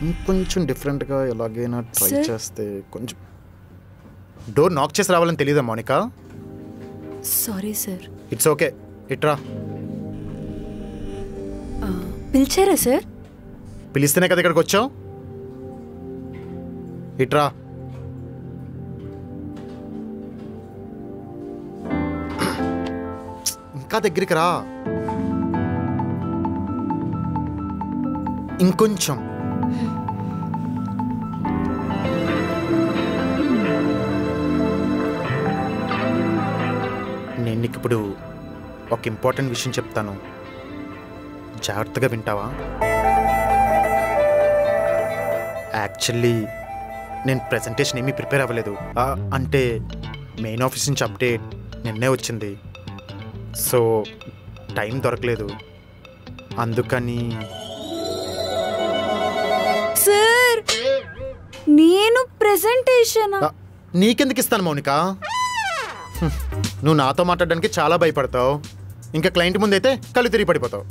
ఇంకొంచెం డిఫరెంట్గా ఎలాగైనా ట్రై చేస్తే కొంచెం. డోర్ నాక్ చేసి రావాలని తెలీదా Mounika? Sorry sir. It's okay, ఇట్రా. పిలిచారా సార్? పిలిస్తేనే కదా ఇక్కడికి వచ్చావు. ఇట్రా. ఇంకా దగ్గరికి రా. ఇంకొంచెం. నేను నీకు ఇప్పుడు ఒక ఇంపార్టెంట్ విషయం చెప్తాను, జాగ్రత్తగా వింటావా? యాక్చువల్లీ నేను ప్రెజెంటేషన్ ఏమీ ప్రిపేర్ అవ్వలేదు. అంటే మెయిన్ ఆఫీస్ నుంచి అప్డేట్ నిన్నే వచ్చింది, సో టైం దొరకలేదు. అందుకని సార్ నేను ప్రెజెంటేషన్ నీకెందుకు ఇస్తాను మౌనిక? నువ్వు నాతో మాట్లాడడానికి చాలా భయపడతావు, ఇంకా క్లయింట్ ముందైతే కళ్ళు తిరిగి పడిపోతావు.